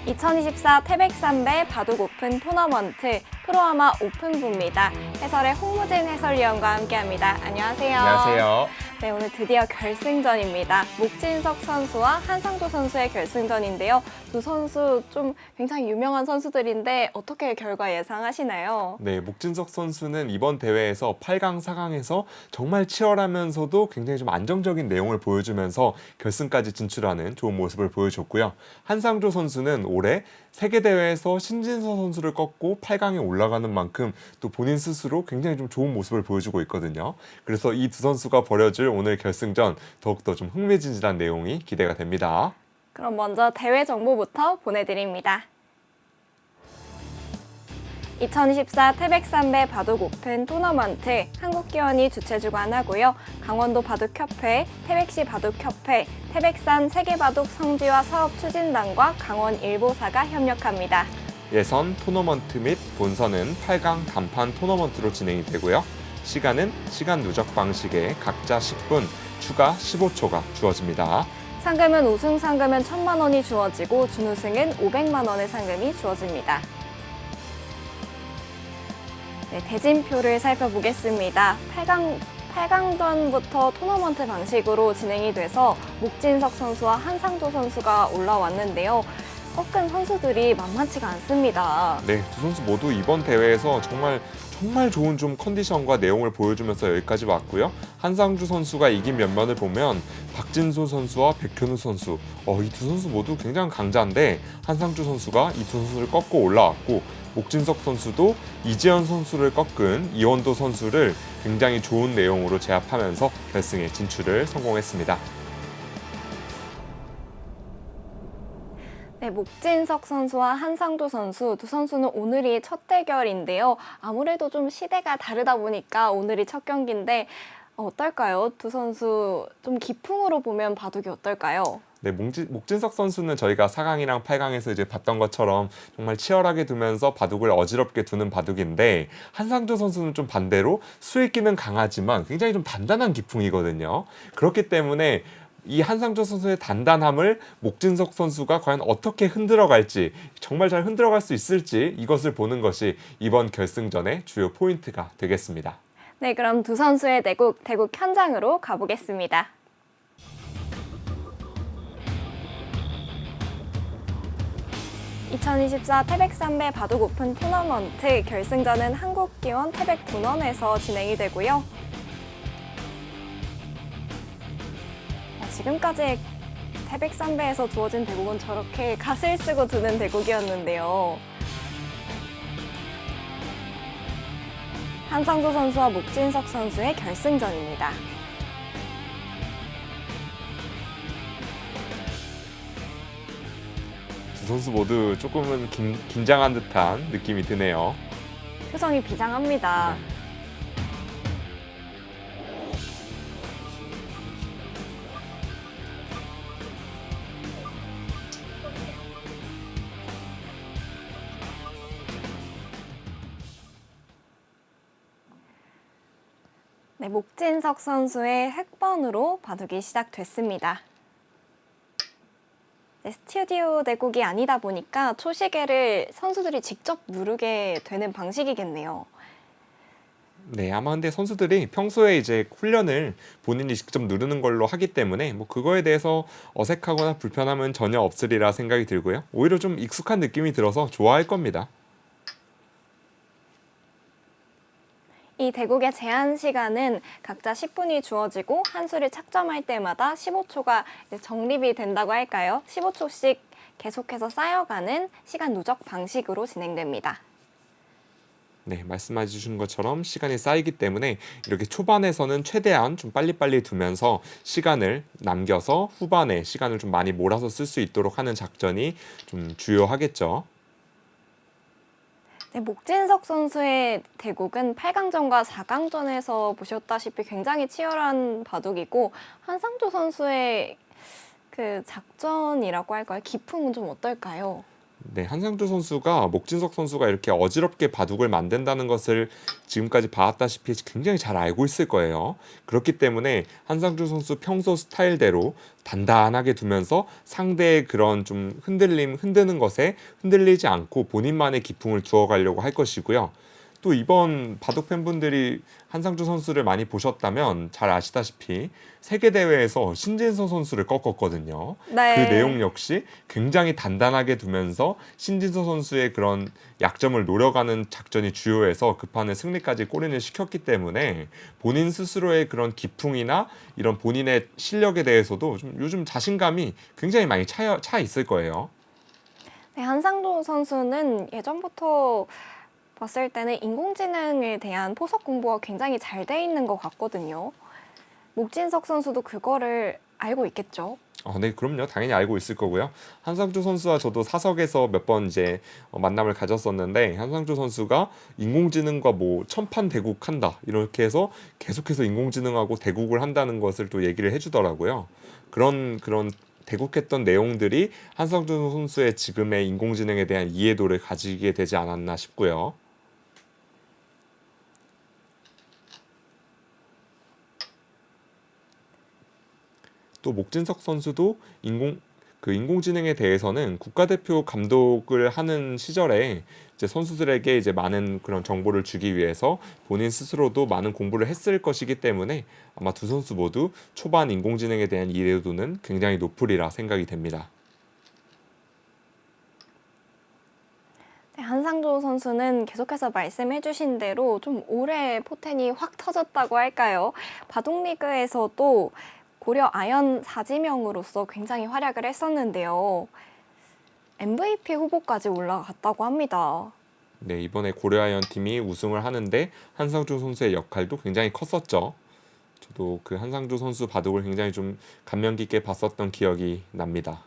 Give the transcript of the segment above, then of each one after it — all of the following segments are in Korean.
2024 태백산배 바둑 오픈 토너먼트 프로아마 오픈부입니다. 해설의 홍무진 해설위원과 함께합니다. 안녕하세요. 안녕하세요. 네, 오늘 드디어 결승전입니다. 목진석 선수와 한상조 선수의 결승전인데요. 두 선수 좀 굉장히 유명한 선수들인데 어떻게 결과 예상하시나요? 네, 목진석 선수는 이번 대회에서 8강, 4강에서 정말 치열하면서도 굉장히 좀 안정적인 내용을 보여주면서 결승까지 진출하는 좋은 모습을 보여줬고요. 한상조 선수는 올해 세계대회에서 신진서 선수를 꺾고 8강에 올라가는 만큼 또 본인 스스로 굉장히 좀 좋은 모습을 보여주고 있거든요. 그래서 이 두 선수가 벌여질 오늘 결승전 더욱더 좀 흥미진진한 내용이 기대가 됩니다. 그럼 먼저 대회 정보부터 보내드립니다. 2024 태백산배 바둑 오픈 토너먼트 한국기원이 주최 주관하고요. 강원도 바둑협회, 태백시 바둑협회, 태백산 세계바둑 성지화 사업추진단과 강원일보사가 협력합니다. 예선, 토너먼트 및 본선은 8강 단판 토너먼트로 진행이 되고요. 시간은 시간 누적 방식에 각자 10분, 추가 15초가 주어집니다. 상금은 우승 상금은 1,000만 원이 주어지고 준우승은 500만 원의 상금이 주어집니다. 네, 대진표를 살펴보겠습니다. 8강전부터 토너먼트 방식으로 진행이 돼서 목진석 선수와 한상조 선수가 올라왔는데요. 꺾은 선수들이 만만치가 않습니다. 네, 두 선수 모두 이번 대회에서 정말 좋은 좀 컨디션과 내용을 보여주면서 여기까지 왔고요. 한상주 선수가 이긴 면면을 보면 박진소 선수와 백현우 선수, 이 두 선수 모두 굉장히 강자인데 한상주 선수가 이 두 선수를 꺾고 올라왔고 목진석 선수도 이재현 선수를 꺾은 이원도 선수를 굉장히 좋은 내용으로 제압하면서 결승에 진출을 성공했습니다. 네, 목진석 선수와 한상조 선수 두 선수는 오늘이 첫 대결인데요. 아무래도 좀 시대가 다르다 보니까 오늘이 첫 경기인데 어떨까요? 두 선수 좀 기풍으로 보면 바둑이 어떨까요? 네, 목진석 선수는 저희가 4강이랑 8강에서 이제 봤던 것처럼 정말 치열하게 두면서 바둑을 어지럽게 두는 바둑인데 한상조 선수는 좀 반대로 수익기는 강하지만 굉장히 좀 단단한 기풍이거든요. 그렇기 때문에 이 한상조 선수의 단단함을 목진석 선수가 과연 어떻게 흔들어갈지, 정말 잘 흔들어갈 수 있을지 이것을 보는 것이 이번 결승전의 주요 포인트가 되겠습니다. 네, 그럼 두 선수의 대국 현장으로 가보겠습니다. (2024) 태백산배 바둑 오픈 토너먼트 결승전은 한국기원 태백군원에서 진행이 되고요. 지금까지 태백산배에서 주어진 대국은 저렇게 갓을 쓰고 두는 대국이었는데요. 한상조 선수와 목진석 선수의 결승전입니다. 두 선수 모두 조금은 긴장한 듯한 느낌이 드네요. 표정이 비장합니다. 네, 목진석 선수의 획번으로 바둑이 시작됐습니다. 네, 스튜디오 대국이 아니다 보니까 초시계를 선수들이 직접 누르게 되는 방식이겠네요. 네, 아마 근데 선수들이 평소에 이제 훈련을 본인이 직접 누르는 걸로 하기 때문에 뭐 그거에 대해서 어색하거나 불편함은 전혀 없으리라 생각이 들고요. 오히려 좀 익숙한 느낌이 들어서 좋아할 겁니다. 이 대국의 제한 시간은 각자 10분이 주어지고 한 수를 착점할 때마다 15초가 정립이 된다고 할까요? 15초씩 계속해서 쌓여가는 시간 누적 방식으로 진행됩니다. 네, 말씀해 주신 것처럼 시간이 쌓이기 때문에 이렇게 초반에서는 최대한 좀 빨리빨리 두면서 시간을 남겨서 후반에 시간을 좀 많이 몰아서 쓸 수 있도록 하는 작전이 좀 주요하겠죠. 네, 목진석 선수의 대국은 8강전과 4강전에서 보셨다시피 굉장히 치열한 바둑이고 한상조 선수의 그 작전이라고 할까요? 기풍은 좀 어떨까요? 네, 한상주 선수가 목진석 선수가 이렇게 어지럽게 바둑을 만든다는 것을 지금까지 봐왔다시피 굉장히 잘 알고 있을 거예요. 그렇기 때문에 한상주 선수 평소 스타일대로 단단하게 두면서 상대의 그런 좀 흔드는 것에 흔들리지 않고 본인만의 기풍을 두어가려고 할 것이고요. 또 이번 바둑 팬분들이 한상주 선수를 많이 보셨다면 잘 아시다시피 세계 대회에서 신진서 선수를 꺾었거든요. 그 네. 내용 역시 굉장히 단단하게 두면서 신진서 선수의 그런 약점을 노려가는 작전이 주요해서 그 판에 승리까지 골인을 시켰기 때문에 본인 스스로의 그런 기풍이나 이런 본인의 실력에 대해서도 좀 요즘 자신감이 굉장히 많이 차 있을 거예요. 네, 한상도 선수는 예전부터 봤을 때는 인공지능에 대한 포석 공부가 굉장히 잘 돼 있는 것 같거든요. 목진석 선수도 그거를 알고 있겠죠? 네, 그럼요. 당연히 알고 있을 거고요. 한상주 선수와 저도 사석에서 몇 번 이제 만남을 가졌었는데 한상주 선수가 인공지능과 뭐 천판대국한다 이렇게 해서 계속해서 인공지능하고 대국을 한다는 것을 또 얘기를 해주더라고요. 그런 대국했던 내용들이 한상주 선수의 지금의 인공지능에 대한 이해도를 가지게 되지 않았나 싶고요. 또 목진석 선수도 인공지능에 대해서는 국가대표 감독을 하는 시절에 이제 선수들에게 이제 많은 그런 정보를 주기 위해서 본인 스스로도 많은 공부를 했을 것이기 때문에 아마 두 선수 모두 초반 인공지능에 대한 이해도는 굉장히 높으리라 생각이 됩니다. 네, 한상조 선수는 계속해서 말씀해주신 대로 좀 올해 포텐이 확 터졌다고 할까요? 바둑리그에서도 고려 아연 사지명으로서 굉장히 활약을 했었는데요. MVP 후보까지 올라갔다고 합니다. 네, 이번에 고려아연 팀이 우승을 하는데 한상주 선수의 역할도 굉장히 컸었죠. 저도 그 한상주 선수 바둑을 굉장히 좀 감명 깊게 봤었던 기억이 납니다.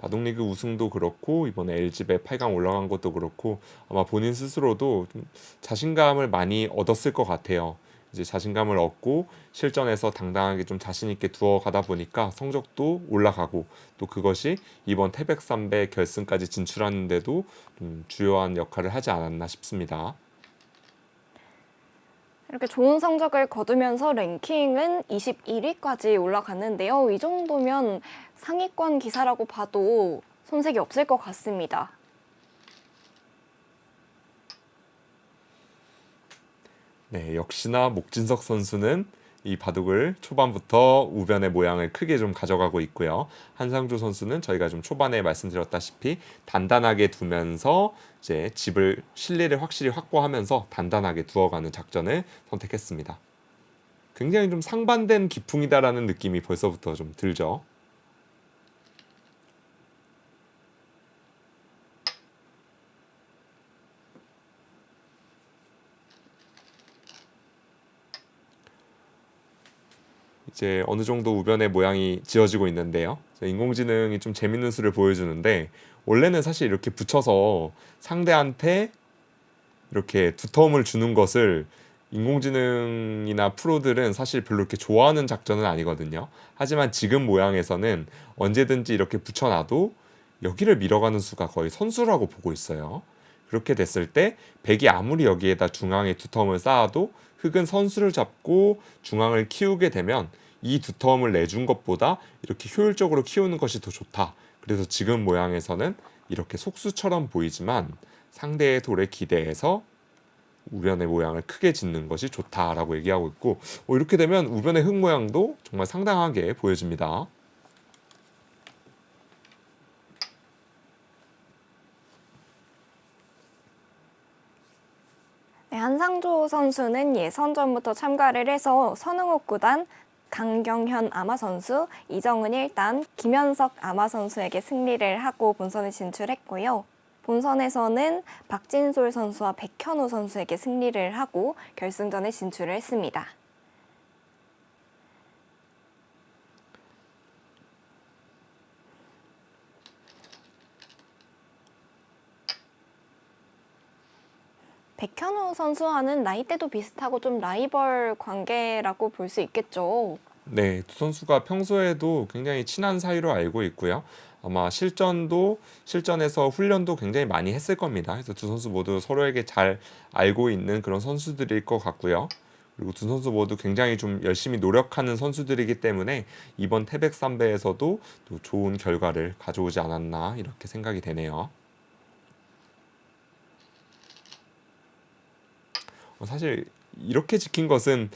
바둑리그 우승도 그렇고 이번에 LG배 8강 올라간 것도 그렇고 아마 본인 스스로도 좀 자신감을 많이 얻었을 것 같아요. 이제 자신감을 얻고 실전에서 당당하게 좀 자신 있게 두어가다 보니까 성적도 올라가고 또 그것이 이번 태백 3배 결승까지 진출하는데도 좀 주요한 역할을 하지 않았나 싶습니다. 이렇게 좋은 성적을 거두면서 랭킹은 21위까지 올라갔는데요. 이 정도면 상위권 기사라고 봐도 손색이 없을 것 같습니다. 네, 역시나 목진석 선수는 이 바둑을 초반부터 우변의 모양을 크게 좀 가져가고 있고요. 한상주 선수는 저희가 좀 초반에 말씀드렸다시피 단단하게 두면서 이제 실리를 확실히 확보하면서 단단하게 두어가는 작전을 선택했습니다. 굉장히 좀 상반된 기풍이다라는 느낌이 벌써부터 좀 들죠. 이제 어느 정도 우변의 모양이 지어지고 있는데요. 인공지능이 좀 재밌는 수를 보여주는데 원래는 사실 이렇게 붙여서 상대한테 이렇게 두터움을 주는 것을 인공지능이나 프로들은 사실 별로 이렇게 좋아하는 작전은 아니거든요. 하지만 지금 모양에서는 언제든지 이렇게 붙여놔도 여기를 밀어가는 수가 거의 선수라고 보고 있어요. 그렇게 됐을 때 백이 아무리 여기에다 중앙에 두터움을 쌓아도 흑은 선수를 잡고 중앙을 키우게 되면 이 두터움을 내준 것보다 이렇게 효율적으로 키우는 것이 더 좋다. 그래서 지금 모양에서는 이렇게 속수처럼 보이지만 상대의 돌에 기대해서 우변의 모양을 크게 짓는 것이 좋다라고 얘기하고 있고 이렇게 되면 우변의 흙 모양도 정말 상당하게 보여집니다. 네, 한상조 선수는 예선전부터 참가를 해서 선흥욱 구단, 강경현 아마 선수, 이정은 1단, 김현석 아마 선수에게 승리를 하고 본선에 진출했고요. 본선에서는 박진솔 선수와 백현우 선수에게 승리를 하고 결승전에 진출을 했습니다. 백현우 한상조 선수와는 나이대도 비슷하고 좀 라이벌 관계라고 볼 수 있겠죠. 네, 두 선수가 평소에도 굉장히 친한 사이로 알고 있고요. 아마 실전에서 훈련도 굉장히 많이 했을 겁니다. 그래서 두 선수 모두 서로에게 잘 알고 있는 그런 선수들일 것 같고요. 그리고 두 선수 모두 굉장히 좀 열심히 노력하는 선수들이기 때문에 이번 태백 삼배에서도 또 좋은 결과를 가져오지 않았나 이렇게 생각이 되네요. 사실 이렇게 지킨 것은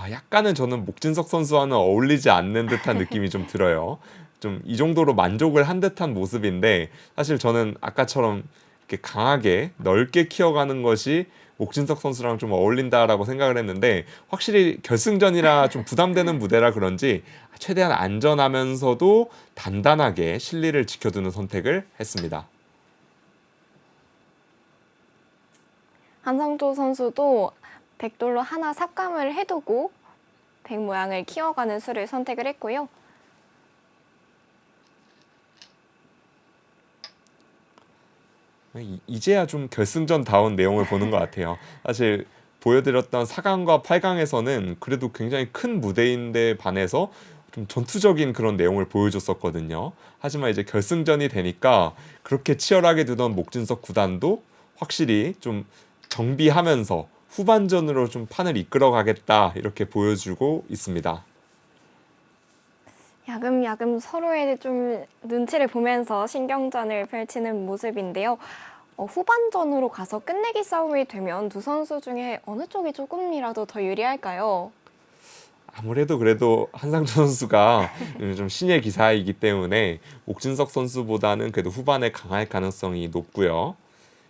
약간은 저는 목진석 선수와는 어울리지 않는 듯한 느낌이 좀 들어요. 좀 이 정도로 만족을 한 듯한 모습인데 사실 저는 아까처럼 이렇게 강하게 넓게 키워가는 것이 목진석 선수랑 좀 어울린다라고 생각을 했는데 확실히 결승전이라 좀 부담되는 무대라 그런지 최대한 안전하면서도 단단하게 실리를 지켜두는 선택을 했습니다. 한상조 선수도 백돌로 하나 삽감을 해두고 백 모양을 키워가는 수를 선택을 했고요. 이제야 좀 결승전다운 내용을 보는 것 같아요. 사실 보여드렸던 4강과 8강에서는 그래도 굉장히 큰 무대인데 반해서 좀 전투적인 그런 내용을 보여줬었거든요. 하지만 이제 결승전이 되니까 그렇게 치열하게 두던 목진석 구단도 확실히 좀 정비하면서 후반전으로 좀 판을 이끌어 가겠다 이렇게 보여주고 있습니다. 야금야금 서로의 좀 눈치를 보면서 신경전을 펼치는 모습인데요. 후반전으로 가서 끝내기 싸움이 되면 두 선수 중에 어느 쪽이 조금이라도 더 유리할까요? 아무래도 그래도 한상조 선수가 좀 신예 기사이기 때문에 목진석 선수보다는 그래도 후반에 강할 가능성이 높고요.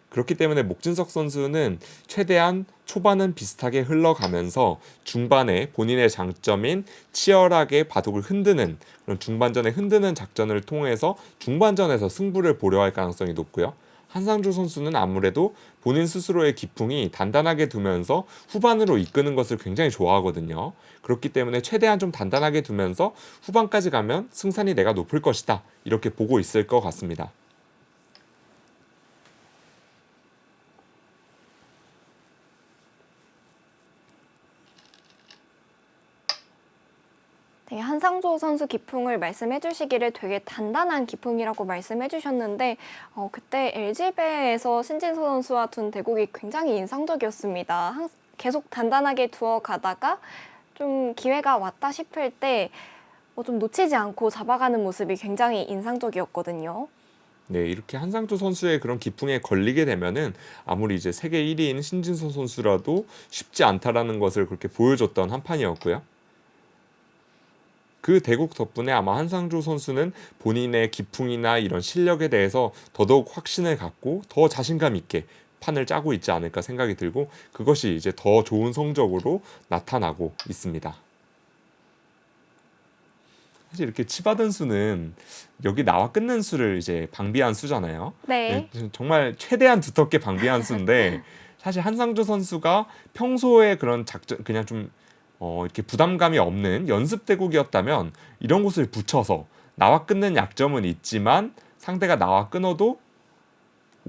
그렇기 때문에 목진석 선수는 최대한 초반은 비슷하게 흘러가면서 중반에 본인의 장점인 치열하게 바둑을 흔드는 그런 중반전에 흔드는 작전을 통해서 중반전에서 승부를 보려 할 가능성이 높고요. 한상조 선수는 아무래도 본인 스스로의 기풍이 단단하게 두면서 후반으로 이끄는 것을 굉장히 좋아하거든요. 그렇기 때문에 최대한 좀 단단하게 두면서 후반까지 가면 승산이 내가 높을 것이다. 이렇게 보고 있을 것 같습니다. 네, 한상조 선수 기풍을 말씀해 주시기를 되게 단단한 기풍이라고 말씀해 주셨는데 그때 LG배에서 신진서 선수와 둔 대국이 굉장히 인상적이었습니다. 계속 단단하게 두어 가다가 좀 기회가 왔다 싶을 때 좀 놓치지 않고 잡아가는 모습이 굉장히 인상적이었거든요. 네, 이렇게 한상조 선수의 그런 기풍에 걸리게 되면은 아무리 이제 세계 1위인 신진서 선수라도 쉽지 않다라는 것을 그렇게 보여줬던 한 판이었고요. 그 대국 덕분에 아마 한상조 선수는 본인의 기풍이나 이런 실력에 대해서 더더욱 확신을 갖고 더 자신감 있게 판을 짜고 있지 않을까 생각이 들고 그것이 이제 더 좋은 성적으로 나타나고 있습니다. 사실 이렇게 치받은 수는 여기 나와 끊는 수를 이제 방비한 수잖아요. 네. 정말 최대한 두텁게 방비한 수인데 사실 한상조 선수가 평소에 그런 작전 그냥 좀 이렇게 부담감이 없는 연습 대국이었다면 이런 곳을 붙여서 나와 끊는 약점은 있지만 상대가 나와 끊어도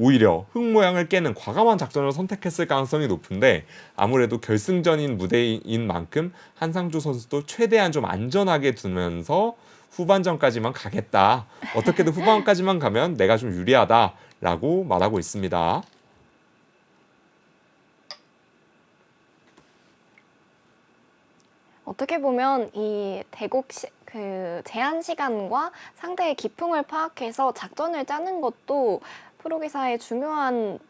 오히려 흙 모양을 깨는 과감한 작전을 선택했을 가능성이 높은데 아무래도 결승전인 무대인 만큼 한상조 선수도 최대한 좀 안전하게 두면서 후반전까지만 가겠다. 어떻게든 후반까지만 가면 내가 좀 유리하다라고 말하고 있습니다. 어떻게 보면 이 제한 시간과 상대의 기풍을 파악해서 작전을 짜는 것도 프로기사의 중요한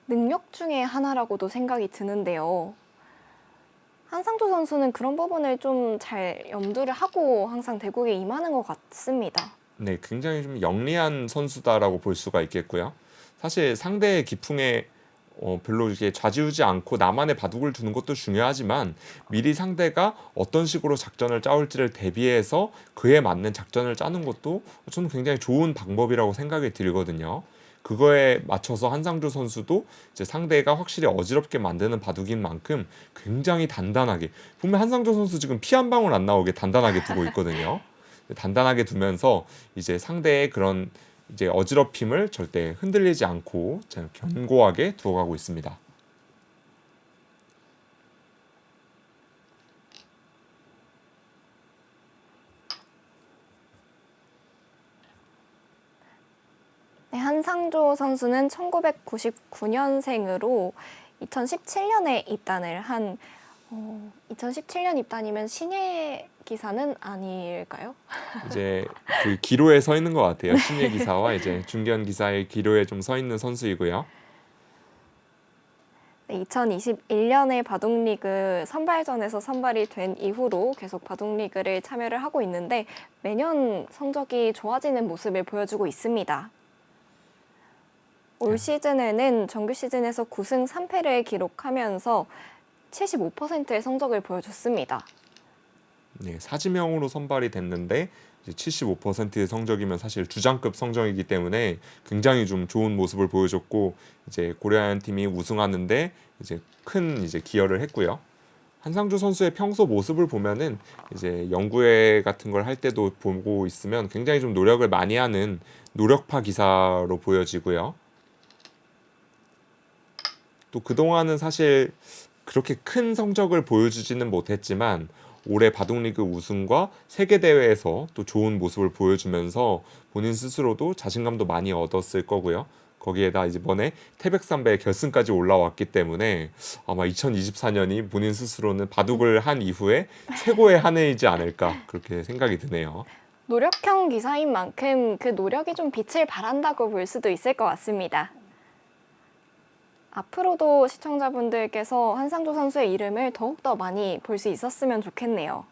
능력 중에 하나라고도 생각이 드는데요. 한상조 선수는 그런 부분을 좀 잘 염두를 하고 항상 대국에 임하는 것 같습니다. 네, 굉장히 좀 영리한 선수다라고 볼 수가 있겠고요. 사실 상대의 기풍에 별로 이렇게 좌지우지 않고 나만의 바둑을 두는 것도 중요하지만 미리 상대가 어떤 식으로 작전을 짜올지를 대비해서 그에 맞는 작전을 짜는 것도 저는 굉장히 좋은 방법이라고 생각이 들거든요. 그거에 맞춰서 한상조 선수도 이제 상대가 확실히 어지럽게 만드는 바둑인 만큼 굉장히 단단하게 보면 한상조 선수 지금 피 한 방울 안 나오게 단단하게 두고 있거든요. 단단하게 두면서 이제 상대의 그런 이제 어지럽힘을 절대 흔들리지 않고 견고하게 두어가고 있습니다. 한상조 선수는 1999년생으로 2017년에 입단을 한 2017년 입단이면 신예 기사는 아닐까요? 이제 그 기로에 서 있는 것 같아요. 신예 기사와 이제 중견 기사의 기로에 좀 서 있는 선수이고요. 네, 2021년에 바둑리그 선발전에서 선발이 된 이후로 계속 바둑리그를 참여를 하고 있는데 매년 성적이 좋아지는 모습을 보여주고 있습니다. 올 시즌에는 정규 시즌에서 9승 3패를 기록하면서 75%의 성적을 보여줬습니다. 네, 사지명으로 선발이 됐는데 이제 75%의 성적이면 사실 주장급 성적이기 때문에 굉장히 좀 좋은 모습을 보여줬고 이제 고려아연 팀이 우승하는데 이제 큰 이제 기여를 했고요. 한상조 선수의 평소 모습을 보면은 이제 연구회 같은 걸 할 때도 보고 있으면 굉장히 좀 노력을 많이 하는 노력파 기사로 보여지고요. 또 그동안은 사실 그렇게 큰 성적을 보여주지는 못했지만 올해 바둑리그 우승과 세계대회에서 또 좋은 모습을 보여주면서 본인 스스로도 자신감도 많이 얻었을 거고요. 거기에다 이번에 태백산배 결승까지 올라왔기 때문에 아마 2024년이 본인 스스로는 바둑을 한 이후에 최고의 한 해이지 않을까 그렇게 생각이 드네요. 노력형 기사인 만큼 그 노력이 좀 빛을 발한다고 볼 수도 있을 것 같습니다. 앞으로도 시청자분들께서 한상조 선수의 이름을 더욱더 많이 볼 수 있었으면 좋겠네요.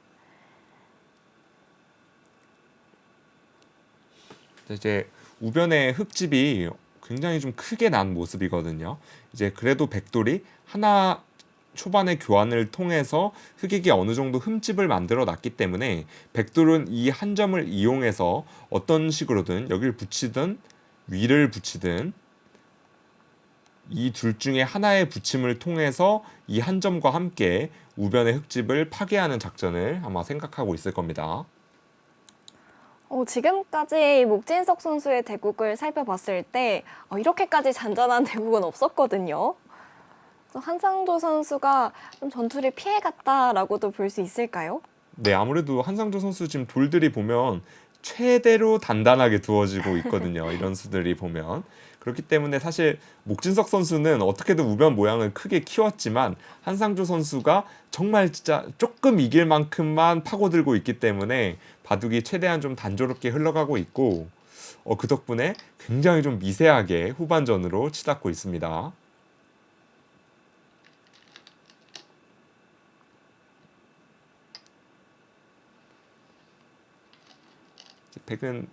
이제 우변의 흙집이 굉장히 좀 크게 난 모습이거든요. 이제 그래도 백돌이 하나 초반에 교환을 통해서 흑익이 어느 정도 흠집을 만들어 놨기 때문에 백돌은 이 한 점을 이용해서 어떤 식으로든 여기를 붙이든 위를 붙이든 이 둘 중에 하나의 붙임을 통해서 이 한 점과 함께 우변의 흙집을 파괴하는 작전을 아마 생각하고 있을 겁니다. 지금까지 목진석 선수의 대국을 살펴봤을 때 이렇게까지 잔잔한 대국은 없었거든요. 한상조 선수가 좀 전투를 피해갔다라고도 볼 수 있을까요? 네, 아무래도 한상조 선수 지금 돌들이 보면 최대로 단단하게 두어지고 있거든요. 이런 수들이 보면. 그렇기 때문에 사실 목진석 선수는 어떻게든 우변 모양을 크게 키웠지만 한상조 선수가 정말 진짜 조금 이길 만큼만 파고들고 있기 때문에 바둑이 최대한 좀 단조롭게 흘러가고 있고 그 덕분에 굉장히 좀 미세하게 후반전으로 치닫고 있습니다. 백은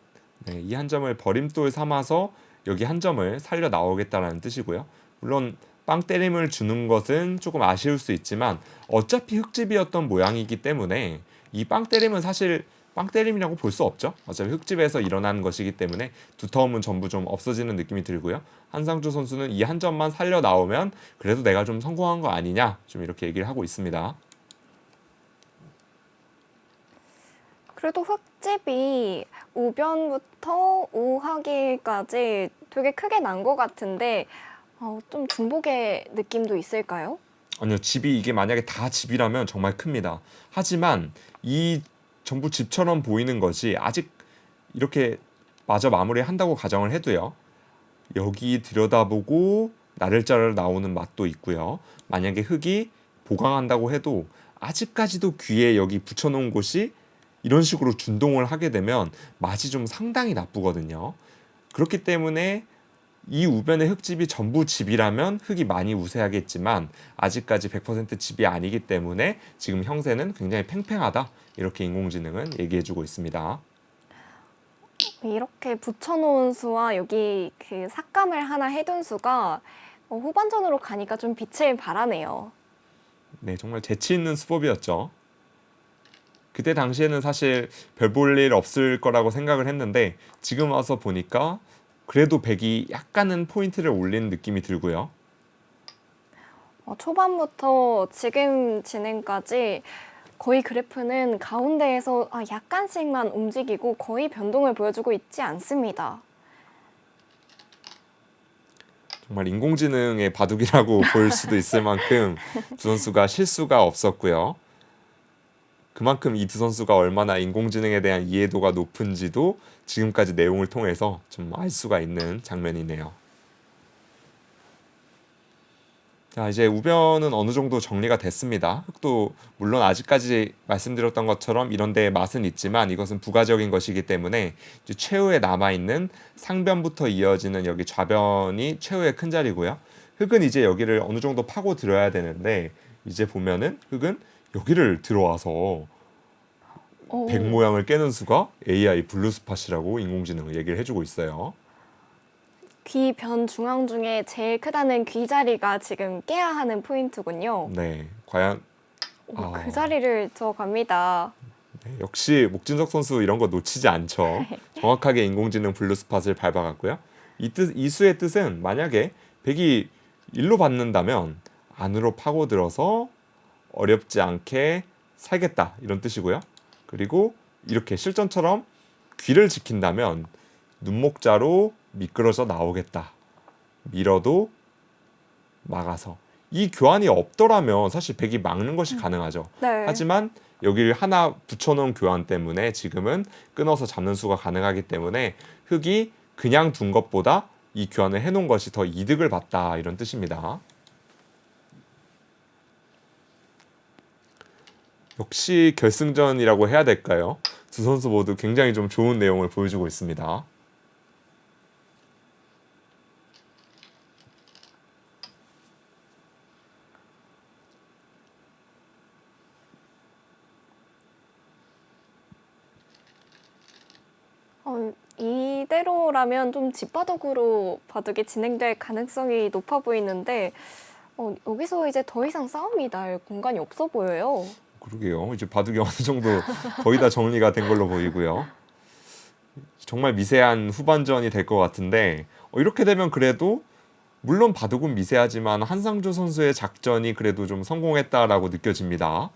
이 한 점을 버림돌 삼아서 여기 한 점을 살려 나오겠다라는 뜻이고요. 물론 빵 때림을 주는 것은 조금 아쉬울 수 있지만 어차피 흙집이었던 모양이기 때문에 이 빵 때림은 사실 빵 때림이라고 볼 수 없죠. 어차피 흙집에서 일어나는 것이기 때문에 두터움은 전부 좀 없어지는 느낌이 들고요. 한상조 선수는 이 한 점만 살려 나오면 그래도 내가 좀 성공한 거 아니냐 좀 이렇게 얘기를 하고 있습니다. 그래도 흙집이 우변부터 우하기까지 되게 크게 난 것 같은데 좀 중복의 느낌도 있을까요? 아니요, 집이 이게 만약에 다 집이라면 정말 큽니다. 하지만 이 전부 집처럼 보이는 것이 아직 이렇게 마저 마무리한다고 가정을 해도요. 여기 들여다보고 나를자를 나오는 맛도 있고요. 만약에 흙이 보강한다고 해도 아직까지도 귀에 여기 붙여놓은 곳이 이런 식으로 준동을 하게 되면 맛이 좀 상당히 나쁘거든요. 그렇기 때문에 이 우변의 흙집이 전부 집이라면 흙이 많이 우세하겠지만 아직까지 100% 집이 아니기 때문에 지금 형세는 굉장히 팽팽하다. 이렇게 인공지능은 얘기해주고 있습니다. 이렇게 붙여놓은 수와 여기 그 삭감을 하나 해둔 수가 후반전으로 가니까 좀 빛을 발하네요. 네, 정말 재치 있는 수법이었죠. 그때 당시에는 사실 별 볼 일 없을 거라고 생각을 했는데 지금 와서 보니까 그래도 백이 약간은 포인트를 올린 느낌이 들고요. 초반부터 지금 진행까지 거의 그래프는 가운데에서 약간씩만 움직이고 거의 변동을 보여주고 있지 않습니다. 정말 인공지능의 바둑이라고 볼 수도 있을 만큼 두 선수가 실수가 없었고요. 그만큼 이 두 선수가 얼마나 인공지능에 대한 이해도가 높은지도 지금까지 내용을 통해서 좀 알 수가 있는 장면이네요. 자, 이제 우변은 어느 정도 정리가 됐습니다. 흑도 물론 아직까지 말씀드렸던 것처럼 이런 데에 맛은 있지만 이것은 부가적인 것이기 때문에 이제 최후에 남아있는 상변부터 이어지는 여기 좌변이 최후의 큰 자리고요. 흑은 이제 여기를 어느 정도 파고 들어야 되는데 이제 보면은 흑은 여기를 들어와서 백 오, 모양을 깨는 수가 AI 블루스팟이라고 인공지능을 얘기를 해주고 있어요. 귀 변 중앙 중에 제일 크다는 귀 자리가 지금 깨야 하는 포인트군요. 네, 과연 오, 아, 그 자리를 들어갑니다. 네, 역시 목진석 선수 이런 거 놓치지 않죠. 정확하게 인공지능 블루스팟을 밟아갔고요. 이 수의 뜻은 만약에 백이 일로 받는다면 안으로 파고들어서 어렵지 않게 살겠다 이런 뜻이고요. 그리고 이렇게 실전처럼 귀를 지킨다면 눈목자로 미끄러져 나오겠다. 밀어도 막아서. 이 교환이 없더라면 사실 백이 막는 것이 가능하죠. 네. 하지만 여기를 하나 붙여놓은 교환 때문에 지금은 끊어서 잡는 수가 가능하기 때문에 흑이 그냥 둔 것보다 이 교환을 해놓은 것이 더 이득을 봤다 이런 뜻입니다. 역시 결승전이라고 해야 될까요? 두 선수 모두 굉장히 좀 좋은 내용을 보여주고 있습니다. 이대로라면 좀 집바둑으로 바둑이 진행될 가능성이 높아 보이는데 여기서 이제 더 이상 싸움이 날 공간이 없어 보여요. 그러게요. 이제 바둑이 어느 정도 거의 다 정리가 된 걸로 보이고요. 정말 미세한 후반전이 될 것 같은데 이렇게 되면 그래도 물론 바둑은 미세하지만 한상조 선수의 작전이 그래도 좀 성공했다라고 느껴집니다.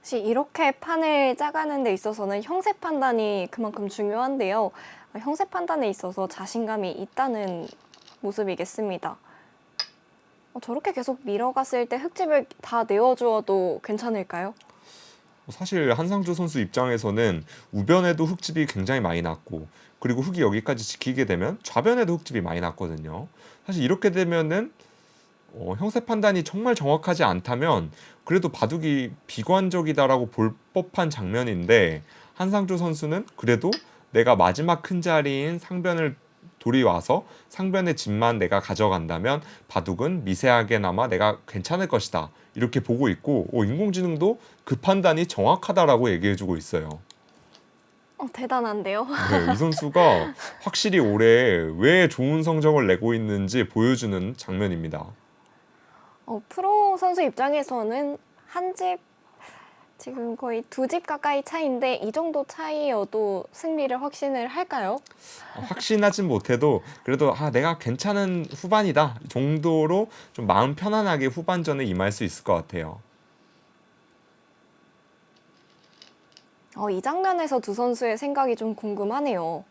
사실 이렇게 판을 짜가는 데 있어서는 형세 판단이 그만큼 중요한데요. 형세 판단에 있어서 자신감이 있다는 모습이겠습니다. 저렇게 계속 밀어갔을 때 흙집을 다 내어주어도 괜찮을까요? 사실 한상조 선수 입장에서는 우변에도 흙집이 굉장히 많이 났고 그리고 흙이 여기까지 지키게 되면 좌변에도 흙집이 많이 났거든요. 사실 이렇게 되면은 형세 판단이 정말 정확하지 않다면 그래도 바둑이 비관적이다라고 볼 법한 장면인데 한상조 선수는 그래도 내가 마지막 큰 자리인 상변을 돌이 와서 상변의 집만 내가 가져간다면 바둑은 미세하게나마 내가 괜찮을 것이다 이렇게 보고 있고 인공지능도 그 판단이 정확하다라고 얘기해주고 있어요. 대단한데요. 네, 이 선수가 확실히 올해 왜 좋은 성적을 내고 있는지 보여주는 장면입니다. 프로 선수 입장에서는 한 집, 지금 거의 두 집 가까이 차이인데 이 정도 차이여도 승리를 확신을 할까요? 확신하진 못해도 그래도 내가 괜찮은 후반이다 정도로 좀 마음 편안하게 후반전에 임할 수 있을 것 같아요. 이 장면에서 두 선수의 생각이 좀 궁금하네요.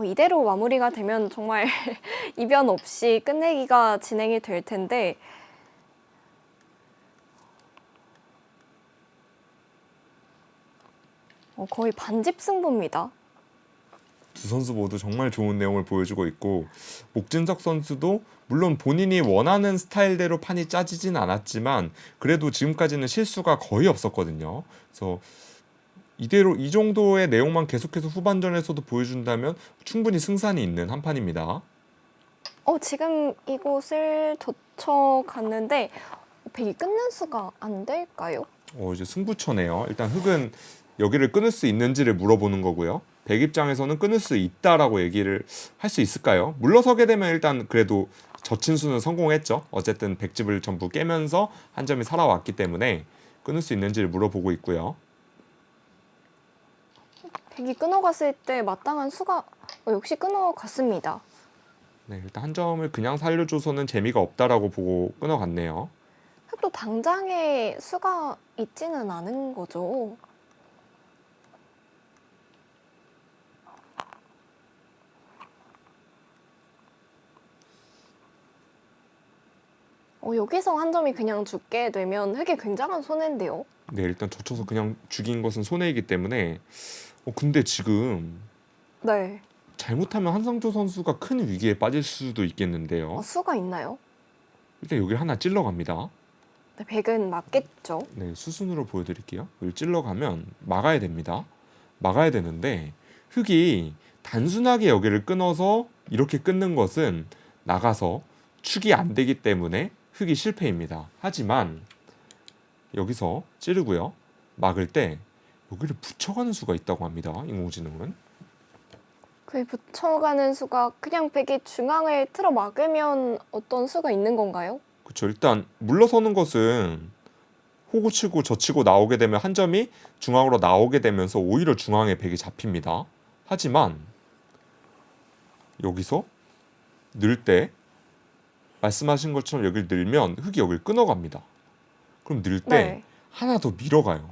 이대로 마무리가 되면 정말 이변 없이 끝내기가 진행이 될 텐데 거의 반집 승부입니다. 두 선수 모두 정말 좋은 내용을 보여주고 있고 목진석 선수도 물론 본인이 원하는 스타일대로 판이 짜지진 않았지만 그래도 지금까지는 실수가 거의 없었거든요. 그래서 이대로 이 정도의 내용만 계속해서 후반전에서도 보여준다면 충분히 승산이 있는 한 판입니다. 지금 이곳을 젖혀갔는데 백이 끊는 수가 안 될까요? 이제 승부처네요. 일단 흑은 여기를 끊을 수 있는지를 물어보는 거고요. 백 입장에서는 끊을 수 있다라고 얘기를 할 수 있을까요? 물러서게 되면 일단 그래도 젖힌 수는 성공했죠. 어쨌든 백집을 전부 깨면서 한 점이 살아왔기 때문에 끊을 수 있는지를 물어보고 있고요. 백이 끊어갔을 때 마땅한 수가 역시 끊어갔습니다. 네, 일단 한 점을 그냥 살려줘서는 재미가 없다라고 보고 끊어갔네요. 흑도 당장에 수가 있지는 않은 거죠. 여기서 한 점이 그냥 죽게 되면 흑이 굉장한 손해인데요. 네, 일단 젖혀서 그냥 죽인 것은 손해이기 때문에 근데 지금 네. 잘못하면 한상조 선수가 큰 위기에 빠질 수도 있겠는데요. 수가 있나요? 일단 여기를 하나 찔러갑니다. 네, 백은 맞겠죠. 네, 수순으로 보여드릴게요. 여기 찔러가면 막아야 됩니다. 막아야 되는데 흑이 단순하게 여기를 끊어서 이렇게 끊는 것은 나가서 축이 안 되기 때문에 흑이 실패입니다. 하지만 여기서 찌르고요. 막을 때 여기를 붙여가는 수가 있다고 합니다. 인공지능은. 그 붙여가는 수가 그냥 백이 중앙을 틀어 막으면 어떤 수가 있는 건가요? 그렇죠. 일단 물러서는 것은 호구 치고 젖히고 나오게 되면 한 점이 중앙으로 나오게 되면서 오히려 중앙에 백이 잡힙니다. 하지만 여기서 늘 때 말씀하신 것처럼 여기를 늘면 흑이 여기를 끊어갑니다. 그럼 늘 때 네. 하나 더 밀어가요.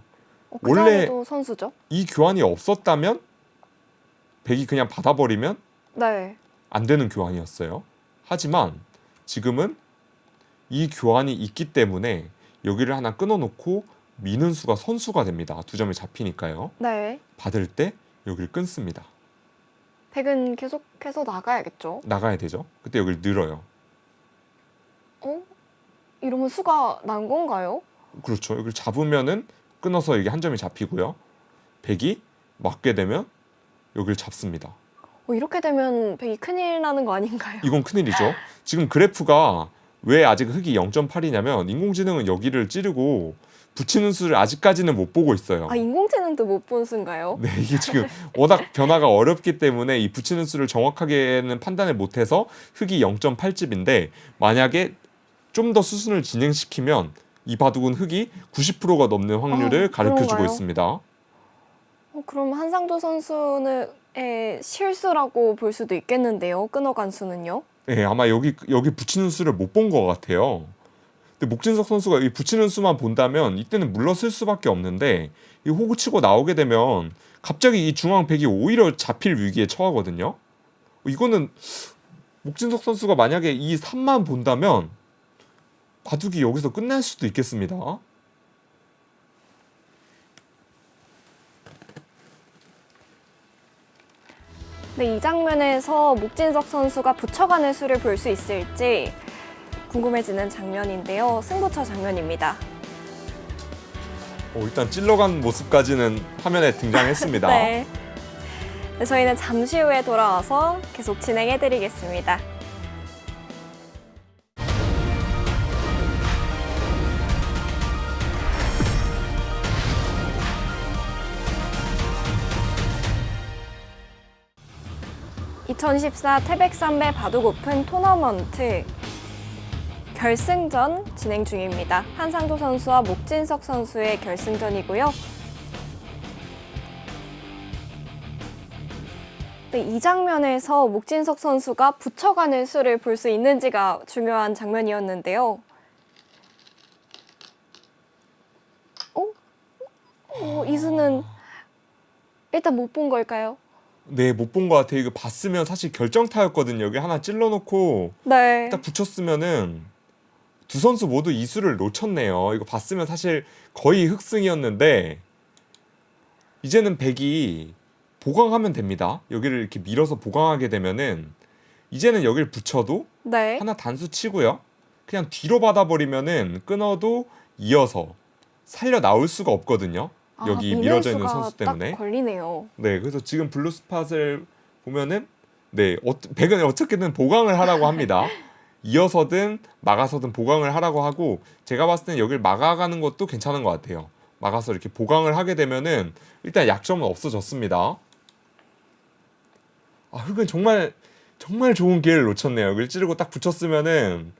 그 원래 자리도 선수죠. 이 교환이 없었다면 백이 그냥 받아버리면 네. 안 되는 교환이었어요. 하지만 지금은 이 교환이 있기 때문에 여기를 하나 끊어놓고 미는 수가 선수가 됩니다. 두 점이 잡히니까요. 네. 받을 때 여기를 끊습니다. 백은 계속해서 나가야겠죠. 나가야 되죠. 그때 여기를 늘어요. 이러면 수가 난 건가요? 그렇죠. 여기를 잡으면은 끊어서 여기 한 점이 잡히고요. 백이 맞게 되면 여기를 잡습니다. 이렇게 되면 백이 큰일 나는 거 아닌가요? 이건 큰일이죠. 지금 그래프가 왜 아직 흑이 0.8이냐면 인공지능은 여기를 찌르고 붙이는 수를 아직까지는 못 보고 있어요. 인공지능도 못 본 수인가요? 네, 이게 지금 워낙 변화가 어렵기 때문에 이 붙이는 수를 정확하게는 판단을 못해서 흑이 0.8집인데 만약에 좀 더 수순을 진행시키면 이 바둑은 흑이 90%가 넘는 확률을 가르쳐주고 그런가요? 있습니다. 그럼 한상도 선수는 실수라고 볼 수도 있겠는데요. 끊어간 수는요? 네, 아마 여기 붙이는 수를 못 본 것 같아요. 근데 목진석 선수가 이 붙이는 수만 본다면 이때는 물러설 수밖에 없는데 이 호구 치고 나오게 되면 갑자기 이 중앙 백이 오히려 잡힐 위기에 처하거든요. 이거는 목진석 선수가 만약에 이 3만 본다면 바둑이 여기서 끝날 수도 있겠습니다. 네, 이 장면에서 목진석 선수가 붙여가는 수를 볼 수 있을지 궁금해지는 장면인데요. 승부처 장면입니다. 일단 찔러간 모습까지는 화면에 등장했습니다. 네. 네, 저희는 잠시 후에 돌아와서 계속 진행해드리겠습니다. (2014) 태백산배 바둑 오픈 토너먼트 결승전 진행 중입니다. 한상도 선수와 목진석 선수의 결승전이고요. 네, 이 장면에서 목진석 선수가 붙여가는 수를 볼 수 있는지가 중요한 장면이었는데요. 이 수는 일단 못 본 걸까요? 네, 못 본 것 같아요. 이거 봤으면 사실 결정타였거든요. 여기 하나 찔러놓고 네. 딱 붙였으면은 두 선수 모두 이 수를 놓쳤네요. 이거 봤으면 사실 거의 흑승이었는데 이제는 백이 보강하면 됩니다. 여기를 이렇게 밀어서 보강하게 되면은 이제는 여기를 붙여도 네. 하나 단수 치고요. 그냥 뒤로 받아버리면은 끊어도 이어서 살려 나올 수가 없거든요. 여기 밀어져 있는 선수 때문에. 딱 걸리네요. 네, 그래서 지금 블루스팟을 보면은 네, 백은 어떻게든 보강을 하라고 합니다. 이어서든 막아서든 보강을 하라고 하고 제가 봤을 때는 여기를 막아가는 것도 괜찮은 것 같아요. 막아서 이렇게 보강을 하게 되면은 일단 약점은 없어졌습니다. 흑은 정말 좋은 기회를 놓쳤네요. 여기를 찌르고 딱 붙였으면은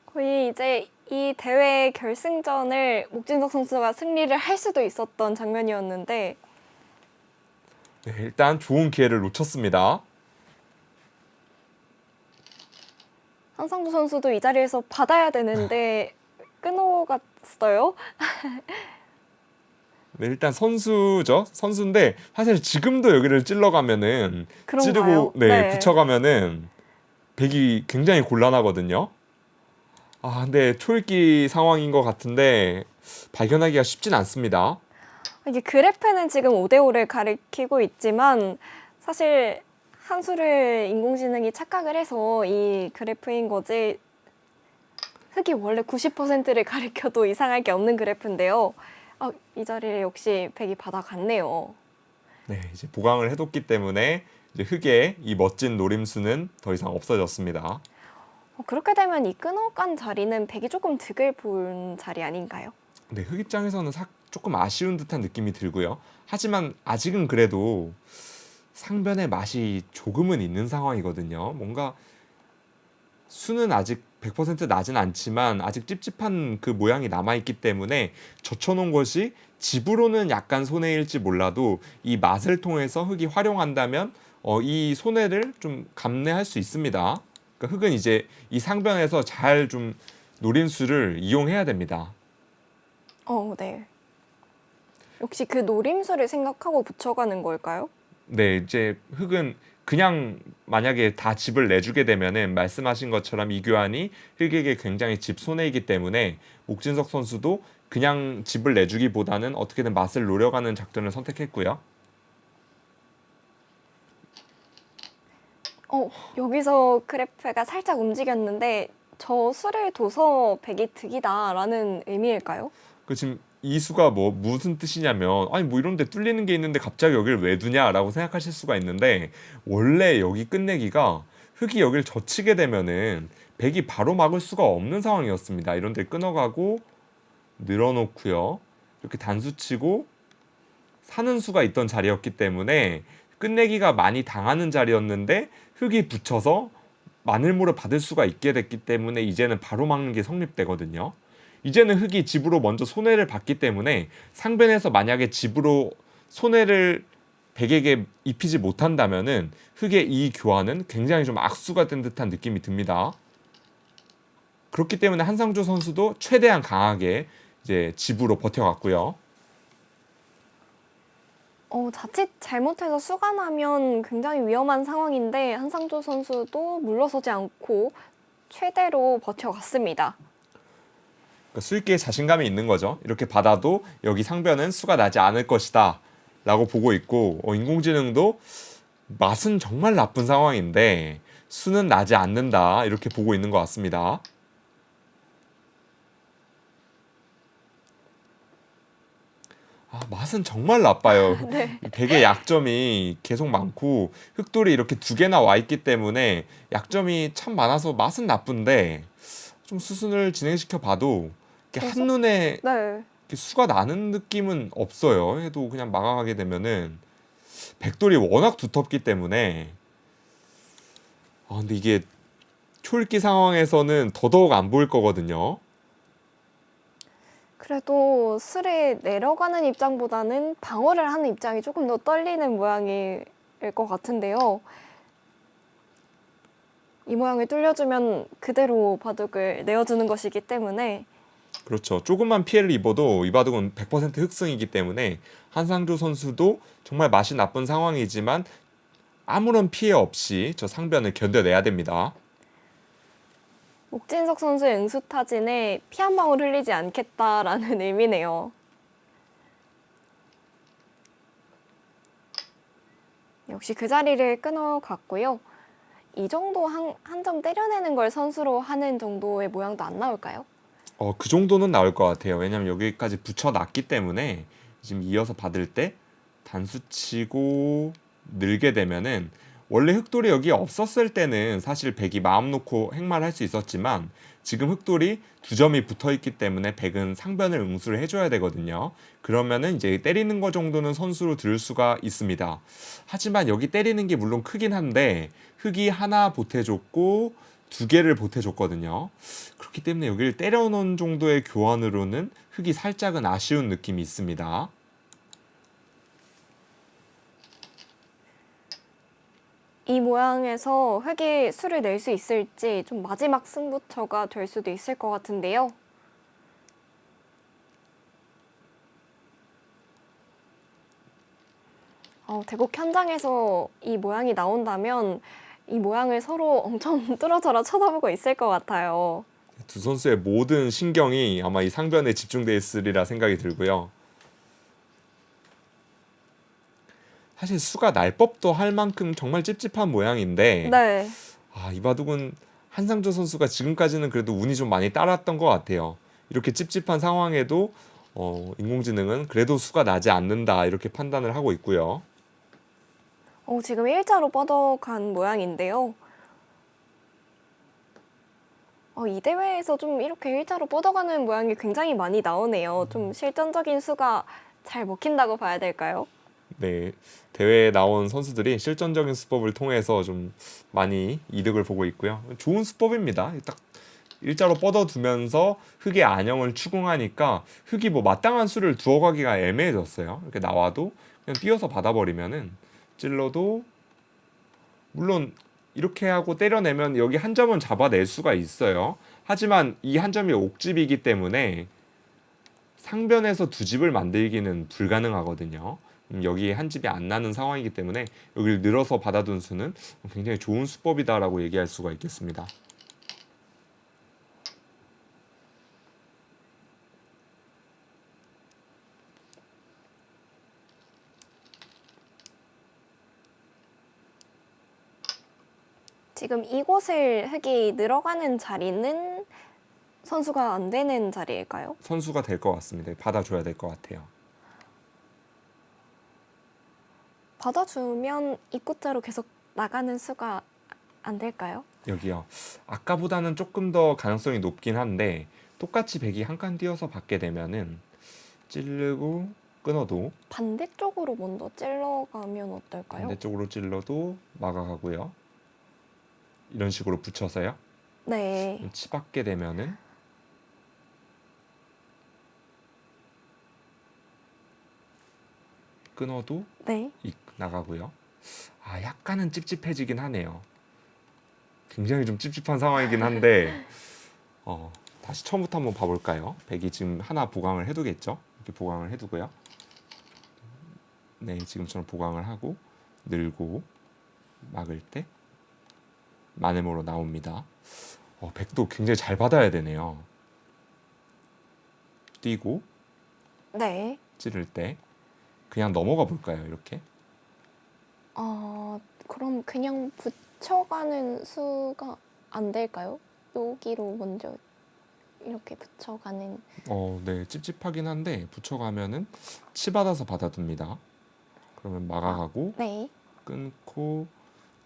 거의 이제 이 대회 결승전을 목진석 선수가 승리를 할 수도 있었던 장면이었는데 네, 일단 좋은 기회를 놓쳤습니다. 한상주 선수도 이 자리에서 받아야 되는데 끊어갔어요. 네, 일단 선수죠. 선수인데 사실 지금도 여기를 찔러가면은 그런가요? 찌르고 네, 네. 붙여가면은 백이 굉장히 곤란하거든요. 아, 근데 초읽기 상황인 것 같은데 발견하기가 쉽진 않습니다. 이게 그래프는 지금 5대5를 가리키고 있지만 사실 한 수를 인공지능이 착각을 해서 이 그래프인 거지 흙이 원래 90%를 가리켜도 이상할 게 없는 그래프인데요. 이 자리를 역시 백이 받아갔네요. 네, 이제 보강을 해뒀기 때문에 이제 흙의 이 멋진 노림수는 더 이상 없어졌습니다. 그렇게 되면 이 끊어간 자리는 백이 조금 득을 본 자리 아닌가요? 네, 흙 입장에서는 조금 아쉬운 듯한 느낌이 들고요. 하지만 아직은 그래도 상변의 맛이 조금은 있는 상황이거든요. 뭔가 수는 아직 100% 나진 않지만 아직 찝찝한 그 모양이 남아있기 때문에 젖혀놓은 것이 집으로는 약간 손해일지 몰라도 이 맛을 통해서 흙이 활용한다면 이 손해를 좀 감내할 수 있습니다. 그러니까 흙은 이제 이 상변에서 잘 좀 노림수를 이용해야 됩니다. 네. 역시 그 노림수를 생각하고 붙여가는 걸까요? 네, 이제 흙은 그냥 만약에 다 집을 내주게 되면은 말씀하신 것처럼 이 교환이 흙에게 굉장히 집 손해이기 때문에 옥진석 선수도 그냥 집을 내주기보다는 어떻게든 맛을 노려가는 작전을 선택했고요. 여기서 그래프가 살짝 움직였는데 저 수를 둬서 백이 득이다라는 의미일까요? 그 지금 이 수가 뭐 무슨 뜻이냐면 아니 뭐 이런데 뚫리는 게 있는데 갑자기 여기를 왜 두냐라고 생각하실 수가 있는데 원래 여기 끝내기가 흙이 여기를 젖히게 되면은 백이 바로 막을 수가 없는 상황이었습니다. 이런 데 끊어가고 늘어놓고요. 이렇게 단수 치고 사는 수가 있던 자리였기 때문에 끝내기가 많이 당하는 자리였는데 흙이 붙여서 마늘모를 받을 수가 있게 됐기 때문에 이제는 바로 막는 게 성립되거든요. 이제는 흙이 집으로 먼저 손해를 봤기 때문에 상변에서 만약에 집으로 손해를 백에게 입히지 못한다면은 흙의 이 교환은 굉장히 좀 악수가 된 듯한 느낌이 듭니다. 그렇기 때문에 한상조 선수도 최대한 강하게 이제 집으로 버텨갔고요. 자칫 잘못해서 수가 나면 굉장히 위험한 상황인데 한상조 선수도 물러서지 않고 최대로 버텨갔습니다. 그러니까 수익기에 자신감이 있는 거죠. 이렇게 받아도 여기 상변은 수가 나지 않을 것이다 라고 보고 있고 인공지능도 맛은 정말 나쁜 상황인데 수는 나지 않는다 이렇게 보고 있는 것 같습니다. 맛은 정말 나빠요. 네. 백의 약점이 계속 많고 흑돌이 이렇게 두 개나 와 있기 때문에 약점이 참 많아서 맛은 나쁜데 좀 수순을 진행시켜 봐도 이렇게 계속? 한눈에 네. 이렇게 수가 나는 느낌은 없어요. 해도 그냥 막아가게 되면은 백돌이 워낙 두텁기 때문에 근데 이게 초읽기 상황에서는 더더욱 안 보일 거거든요. 그래도 슬에 내려가는 입장보다는 방어를 하는 입장이 조금 더 떨리는 모양일 것 같은데요. 이 모양을 뚫려주면 그대로 바둑을 내어주는 것이기 때문에 그렇죠. 조금만 피해를 입어도 이 바둑은 100% 흑승이기 때문에 한상조 선수도 정말 맛이 나쁜 상황이지만 아무런 피해 없이 저 상변을 견뎌내야 됩니다. 옥진석 선수의 응수타진에 피 한 방울 흘리지 않겠다라는 의미네요. 역시 그 자리를 끊어갔고요. 이 정도 한 점 때려내는 걸 선수로 하는 정도의 모양도 안 나올까요? 그 정도는 나올 것 같아요. 왜냐면 여기까지 붙여놨기 때문에 지금 이어서 받을 때 단수 치고 늘게 되면은 원래 흑돌이 여기 없었을 때는 사실 백이 마음 놓고 행마를 할 수 있었지만 지금 흑돌이 두 점이 붙어 있기 때문에 백은 상변을 응수를 해줘야 되거든요. 그러면은 이제 때리는 거 정도는 선수로 들을 수가 있습니다. 하지만 여기 때리는 게 물론 크긴 한데 흑이 하나 보태줬고 두 개를 보태줬거든요. 그렇기 때문에 여기를 때려놓은 정도의 교환으로는 흑이 살짝은 아쉬운 느낌이 있습니다. 이 모양에서 흑이 수를 낼 수 있을지 좀 마지막 승부처가 될 수도 있을 것 같은데요. 대국 현장에서 이 모양이 나온다면 이 모양을 서로 엄청 뚫어져라 쳐다보고 있을 것 같아요. 두 선수의 모든 신경이 아마 이 상변에 집중돼 있으리라 생각이 들고요. 사실 수가 날 법도 할 만큼 정말 찝찝한 모양인데 네. 이 바둑은 한상조 선수가 지금까지는 그래도 운이 좀 많이 따랐던 것 같아요. 이렇게 찝찝한 상황에도 인공지능은 그래도 수가 나지 않는다 이렇게 판단을 하고 있고요. 지금 일자로 뻗어간 모양인데요. 이 대회에서 좀 이렇게 일자로 뻗어가는 모양이 굉장히 많이 나오네요. 좀 실전적인 수가 잘 먹힌다고 봐야 될까요? 네, 대회에 나온 선수들이 실전적인 수법을 통해서 좀 많이 이득을 보고 있고요. 좋은 수법입니다. 딱 일자로 뻗어두면서 흑의 안형을 추궁하니까 흑이 뭐 마땅한 수를 두어가기가 애매해졌어요. 이렇게 나와도 그냥 띄어서 받아버리면은 찔러도 물론 이렇게 하고 때려내면 여기 한 점은 잡아낼 수가 있어요. 하지만 이 한 점이 옥집이기 때문에 상변에서 두 집을 만들기는 불가능하거든요. 여기에 한 집이 안 나는 상황이기 때문에 여기를 늘어서 받아둔 수는 굉장히 좋은 수법이다라고 얘기할 수가 있겠습니다. 지금 이곳을 흑이 늘어가는 자리는 선수가 안 되는 자리일까요? 선수가 될 것 같습니다. 받아줘야 될 것 같아요. 받아주면 입구자로 계속 나가는 수가 안 될까요? 여기요. 아까보다는 조금 더 가능성이 높긴 한데 똑같이 백이 한 칸 띄어서 받게 되면은 찌르고 끊어도 반대쪽으로 먼저 찔러가면 어떨까요? 반대쪽으로 찔러도 막아가고요. 이런 식으로 붙여서요. 네. 치받게 되면은 끊어도 네. 나가고요. 약간은 찝찝해지긴 하네요. 굉장히 좀 찝찝한 상황이긴 한데 다시 처음부터 한번 봐볼까요? 백이 지금 하나 보강을 해두겠죠? 이렇게 보강을 해두고요. 네, 지금처럼 보강을 하고 늘고 막을 때 마네모로 나옵니다. 백도 굉장히 잘 받아야 되네요. 뛰고 네. 찌를 때 그냥 넘어가 볼까요? 이렇게 그럼 그냥 붙여가는 수가 안 될까요? 여기로 먼저 이렇게 붙여가는. 네, 찝찝하긴 한데 붙여가면은 치받아서 받아둡니다. 그러면 막아가고 네. 끊고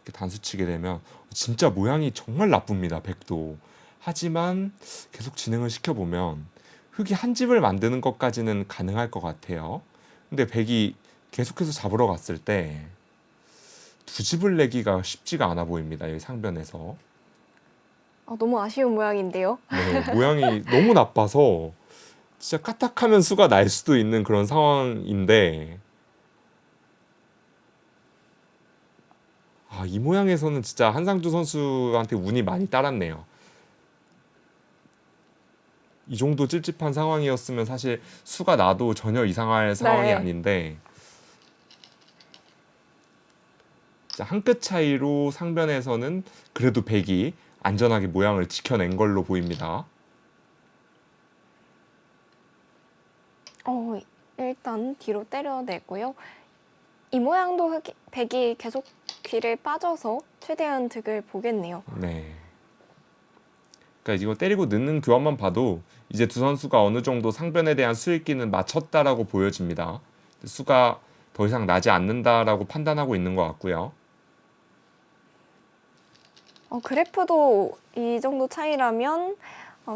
이렇게 단수 치게 되면 진짜 모양이 정말 나쁩니다. 백도. 하지만 계속 진행을 시켜보면 흑이 한 집을 만드는 것까지는 가능할 것 같아요. 근데 백이 계속해서 잡으러 갔을 때 두 집을 내기가 쉽지가 않아 보입니다. 이 상변에서. 너무 아쉬운 모양인데요. 네, 모양이 너무 나빠서 진짜 까딱하면 수가 날 수도 있는 그런 상황인데 이 모양에서는 진짜 한상주 선수한테 운이 많이 따랐네요. 이 정도 찝찝한 상황이었으면 사실 수가 나도 전혀 이상할 상황이 네. 아닌데 한 끗 차이로 상변에서는 그래도 백이 안전하게 모양을 지켜낸 걸로 보입니다. 일단 뒤로 때려내고요. 이 모양도 백이 계속 귀를 빠져서 최대한 득을 보겠네요. 네. 그러니까 이거 때리고 넣는 교환만 봐도 이제 두 선수가 어느 정도 상변에 대한 수익기는 맞췄다라고 보여집니다. 수가 더 이상 나지 않는다라고 판단하고 있는 것 같고요. 그래프도 이 정도 차이라면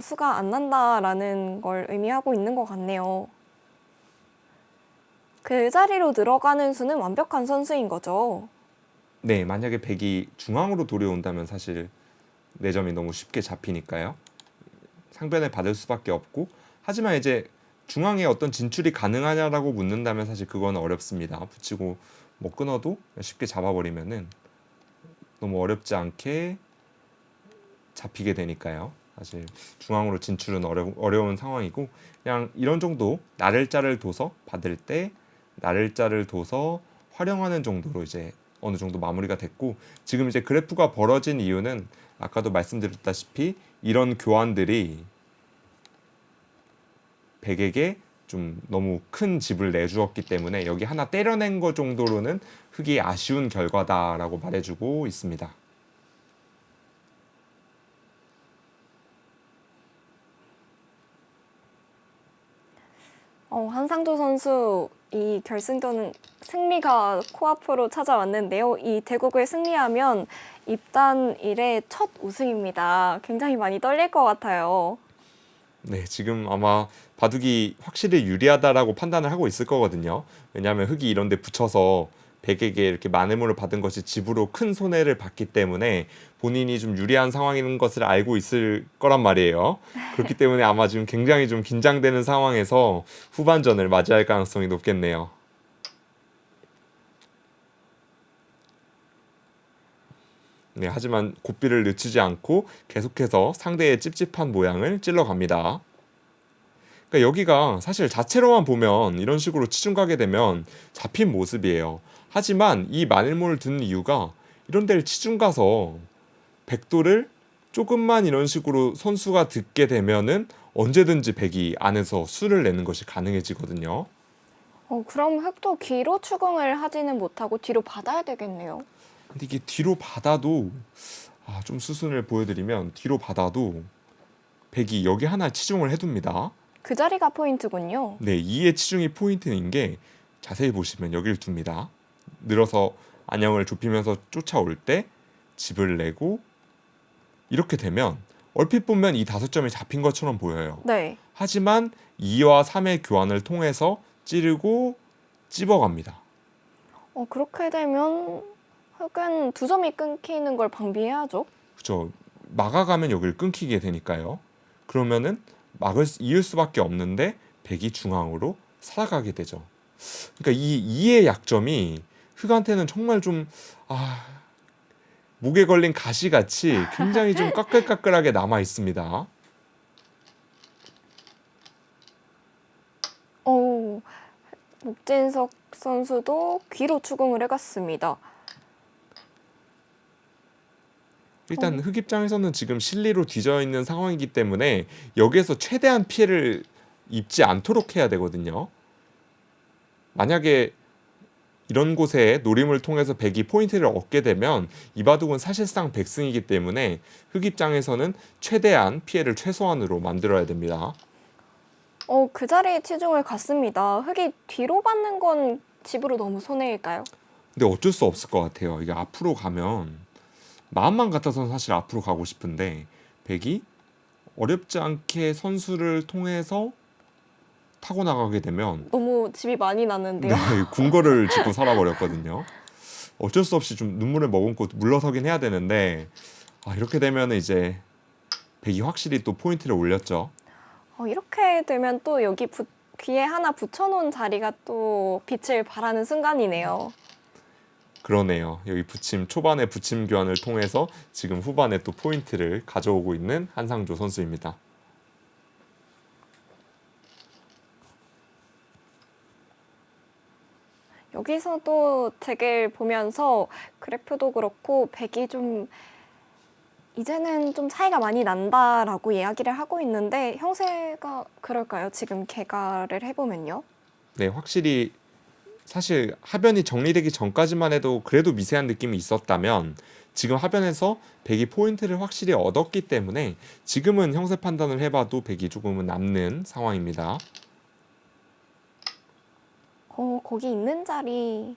수가 안 난다라는 걸 의미하고 있는 것 같네요. 그 자리로 들어가는 수는 완벽한 선수인 거죠. 네, 만약에 백이 중앙으로 도려온다면 사실 4점이 너무 쉽게 잡히니까요. 상변에 받을 수밖에 없고 하지만 이제 중앙에 어떤 진출이 가능하냐라고 묻는다면 사실 그건 어렵습니다. 붙이고 뭐 끊어도 쉽게 잡아버리면은 너무 어렵지 않게 잡히게 되니까요. 사실 중앙으로 진출은 어려운 상황이고 그냥 이런 정도 나를자를 둬서 받을 때 나를자를 둬서 활용하는 정도로 이제 어느 정도 마무리가 됐고 지금 이제 그래프가 벌어진 이유는 아까도 말씀드렸다시피 이런 교환들이 백에게 좀 너무 큰 집을 내주었기 때문에 여기 하나 때려낸 거 정도로는 흑이 아쉬운 결과다라고 말해주고 있습니다. 한상조 선수 이 결승전은 승리가 코앞으로 찾아왔는데요. 이 대국을 승리하면 입단 이래 첫 우승입니다. 굉장히 많이 떨릴 것 같아요. 네, 지금 아마 바둑이 확실히 유리하다라고 판단을 하고 있을 거거든요. 왜냐하면 흑이 이런 데 붙여서 백에게 이렇게 마늘물을 받은 것이 집으로 큰 손해를 봤기 때문에 본인이 좀 유리한 상황인 것을 알고 있을 거란 말이에요. 그렇기 때문에 아마 지금 굉장히 좀 긴장되는 상황에서 후반전을 맞이할 가능성이 높겠네요. 네, 하지만 고삐를 늦추지 않고 계속해서 상대의 찝찝한 모양을 찔러갑니다. 그러니까 여기가 사실 자체로만 보면 이런 식으로 치중 가게 되면 잡힌 모습이에요. 하지만 이 마늘모를 든 이유가 이런 데를 치중 가서 백도를 조금만 이런 식으로 선수가 듣게 되면은 언제든지 백이 안에서 수를 내는 것이 가능해지거든요. 그럼 흑도 뒤로 추궁을 하지는 못하고 뒤로 받아야 되겠네요. 근데 이게 뒤로 받아도 좀 수순을 보여드리면 뒤로 받아도 백이 여기 하나 치중을 해둡니다. 그 자리가 포인트군요. 네, 2의 치중이 포인트인 게 자세히 보시면 여기를 둡니다. 늘어서 안형을 좁히면서 쫓아올 때 집을 내고 이렇게 되면 얼핏 보면 이 5점이 잡힌 것처럼 보여요. 네. 하지만 2와 3의 교환을 통해서 찌르고 찝어갑니다. 그렇게 되면 흑은 2점이 끊기는 걸 방비해야죠. 그죠? 막아가면 여기를 끊기게 되니까요. 그러면은 이을 수밖에 없는데 백이 중앙으로 살아가게 되죠. 그러니까 이 2의 약점이 흑한테는 정말 좀 목에 걸린 가시같이 굉장히 좀 까끌까끌하게 남아 있습니다. 목진석 선수도 귀로 추궁을 해갔습니다. 일단 흑 입장에서는 지금 실리로 뒤져 있는 상황이기 때문에 여기에서 최대한 피해를 입지 않도록 해야 되거든요. 만약에 이런 곳에 노림을 통해서 백이 포인트를 얻게 되면 이 바둑은 사실상 백승이기 때문에 흑 입장에서는 최대한 피해를 최소한으로 만들어야 됩니다. 그 자리에 치중을 갔습니다. 흑이 뒤로 받는 건 집으로 너무 손해일까요? 근데 어쩔 수 없을 것 같아요. 이게 앞으로 가면 마음만 같아서는 사실 앞으로 가고 싶은데 백이 어렵지 않게 선수를 통해서 타고 나가게 되면 너무 집이 많이 났는데요. 네, 궁궐을 짓고 살아버렸거든요. 어쩔 수 없이 좀 눈물을 머금고 물러서긴 해야 되는데 이렇게 되면 이제 백이 확실히 또 포인트를 올렸죠. 이렇게 되면 또 여기 귀에 하나 붙여놓은 자리가 또 빛을 발하는 순간이네요. 그러네요. 여기 초반에 붙임 교환을 통해서 지금 후반에 또 포인트를 가져오고 있는 한상조 선수입니다. 여기서도 덱을 보면서 그래프도 그렇고 백이 좀 이제는 좀 차이가 많이 난다라고 이야기를 하고 있는데 형세가 그럴까요? 지금 개가를 해보면요. 네, 확실히 사실 하변이 정리되기 전까지만 해도 그래도 미세한 느낌이 있었다면 지금 하변에서 백이 포인트를 확실히 얻었기 때문에 지금은 형세 판단을 해봐도 백이 조금은 남는 상황입니다. 거기 있는 자리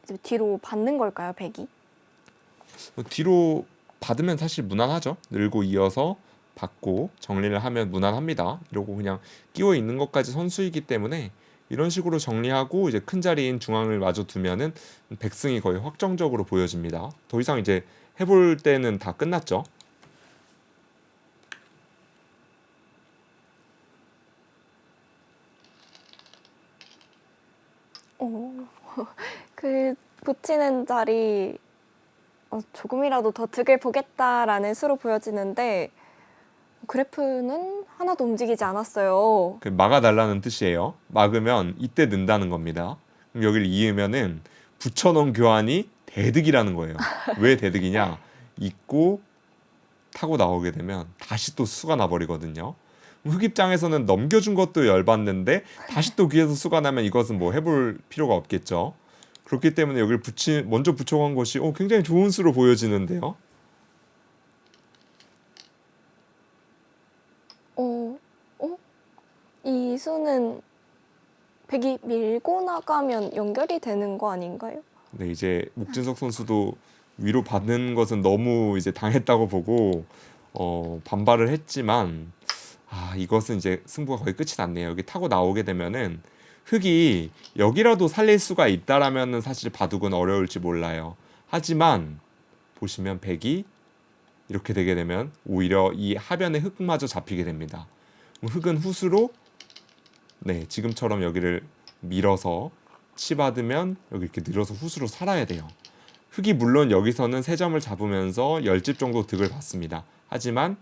이제 뒤로 받는 걸까요, 백이? 뒤로 받으면 사실 무난하죠. 늘고 이어서 받고 정리를 하면 무난합니다. 이러고 그냥 끼워 있는 것까지 선수이기 때문에 이런 식으로 정리하고 이제 큰 자리인 중앙을 마저 두면은 백승이 거의 확정적으로 보여집니다. 더 이상 이제 해볼 때는 다 끝났죠. 그 붙이는 자리 조금이라도 더 득을 보겠다라는 수로 보여지는데 그래프는 하나도 움직이지 않았어요. 그 막아달라는 뜻이에요. 막으면 이때 는다는 겁니다. 그럼 여기를 이으면은 붙여놓은 교환이 대득이라는 거예요. 왜 대득이냐? 잊고 타고 나오게 되면 다시 또 수가 나버리거든요. 흙 입장에서는 넘겨준 것도 열받는데 다시 또 귀에서 수가 나면 이것은 뭐 해볼 필요가 없겠죠. 그렇기 때문에 여기를 먼저 붙여간 것이 굉장히 좋은 수로 보여지는데요. 이 수는 백이 밀고 나가면 연결이 되는 거 아닌가요? 네, 이제 목진석 선수도 위로 받는 것은 너무 이제 당했다고 보고 반발을 했지만 이것은 이제 승부가 거의 끝이 났네요. 여기 타고 나오게 되면은 흙이 여기라도 살릴 수가 있다라면은 사실 바둑은 어려울지 몰라요. 하지만 보시면 백이 이렇게 되게 되면 오히려 이 하변에 흙마저 잡히게 됩니다. 흙은 후수로 지금처럼 여기를 밀어서 치받으면 여기 이렇게 늘어서 후수로 살아야 돼요. 흙이 물론 여기서는 3점을 잡으면서 10집 정도 득을 받습니다. 하지만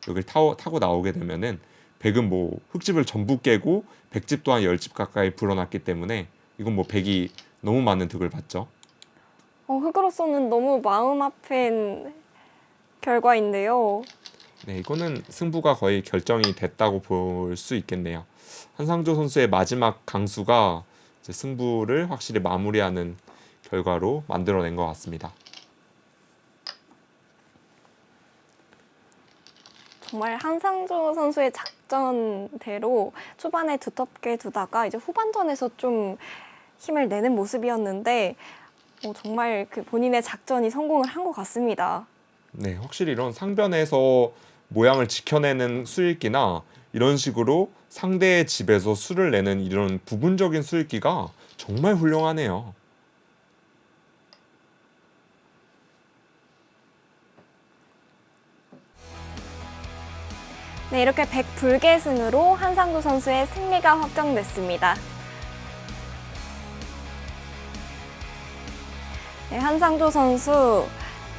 여기를 타고 나오게 되면은 백은 뭐 흙집을 전부 깨고 백집 또한 10집 가까이 불어났기 때문에 이건 뭐 백이 너무 많은 득을 받죠. 흙으로서는 너무 마음 아픈 결과인데요. 네, 이거는 승부가 거의 결정이 됐다고 볼 수 있겠네요. 한상조 선수의 마지막 강수가 이제 승부를 확실히 마무리하는 결과로 만들어낸 것 같습니다. 정말 한상조 선수의 작전대로 초반에 두텁게 두다가 이제 후반전에서 좀 힘을 내는 모습이었는데 정말 그 본인의 작전이 성공을 한 것 같습니다. 네, 확실히 이런 상변에서 모양을 지켜내는 수읽기나 이런 식으로 상대의 집에서 수를 내는 이런 부분적인 수읽기가 정말 훌륭하네요. 네, 이렇게 백불계승으로 한상조 선수의 승리가 확정됐습니다. 네, 한상조 선수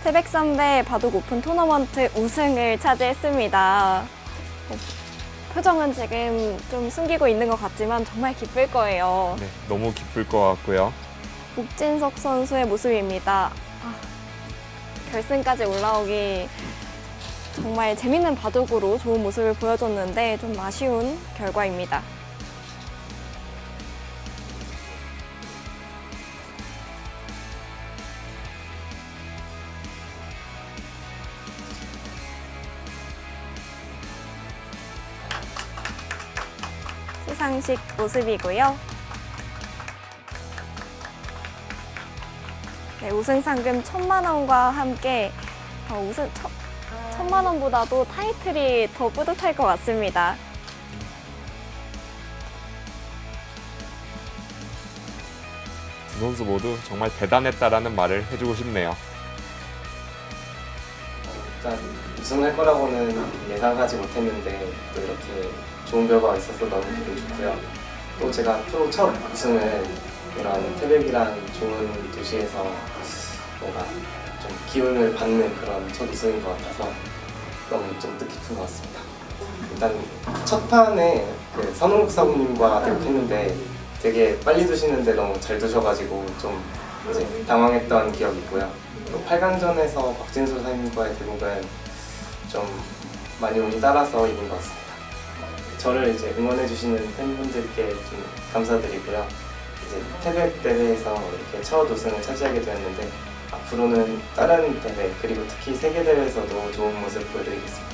태백선배 바둑 오픈 토너먼트 우승을 차지했습니다. 표정은 지금 좀 숨기고 있는 것 같지만 정말 기쁠 거예요. 네, 너무 기쁠 것 같고요. 목진석 선수의 모습입니다. 결승까지 올라오기 정말 재밌는 바둑으로 좋은 모습을 보여줬는데 좀 아쉬운 결과입니다. 시상식 모습이고요. 네, 우승 상금 1,000만 원과 함께 1,000만 원보다도 타이틀이 더 뿌듯할 것 같습니다. 두 선수 모두 정말 대단했다라는 말을 해주고 싶네요. 일단 우승할 거라고는 예상하지 못했는데 또 이렇게 좋은 결과가 있어서 너무 기분 좋고요. 또 제가 프로 첫 우승을 이런 태백이란 좋은 도시에서 뭔가 좀 기운을 받는 그런 첫 우승인 것 같아서 너무 좀 뜻깊은 것 같습니다. 일단 첫 판에 그 선홍국 사부님과 대국했는데 되게 빨리 두시는데 너무 잘 두셔가지고 좀 이제 당황했던 기억이 있고요. 또 8강전에서 박진수 사장님과의 대국은 좀 많이 운이 따라서 이긴 것 같습니다. 저를 이제 응원해주시는 팬분들께 좀 감사드리고요. 이제 태백 대회에서 이렇게 첫 우승을 차지하게 되었는데 앞으로는 다른 대회 그리고 특히 세계 대회에서도 좋은 모습 보여드리겠습니다.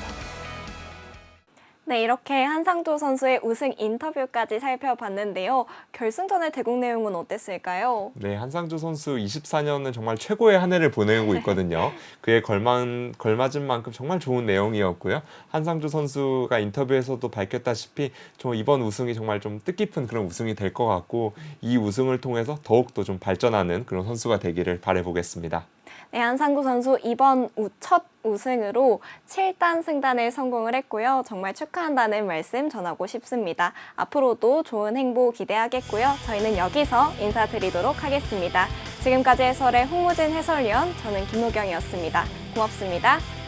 네, 이렇게 한상조 선수의 우승 인터뷰까지 살펴봤는데요. 결승전의 대국 내용은 어땠을까요? 네, 한상조 선수 24년은 정말 최고의 한 해를 보내고 있거든요. 그에 걸맞은 만큼 정말 좋은 내용이었고요. 한상조 선수가 인터뷰에서도 밝혔다시피 이번 우승이 정말 좀 뜻깊은 그런 우승이 될 것 같고 이 우승을 통해서 더욱더 좀 발전하는 그런 선수가 되기를 바라보겠습니다. 네, 한상조 선수 이번 첫 우승으로 7단 승단을 성공을 했고요. 정말 축하한다는 말씀 전하고 싶습니다. 앞으로도 좋은 행보 기대하겠고요. 저희는 여기서 인사드리도록 하겠습니다. 지금까지 해설의 홍무진 해설위원, 저는 김호경이었습니다. 고맙습니다.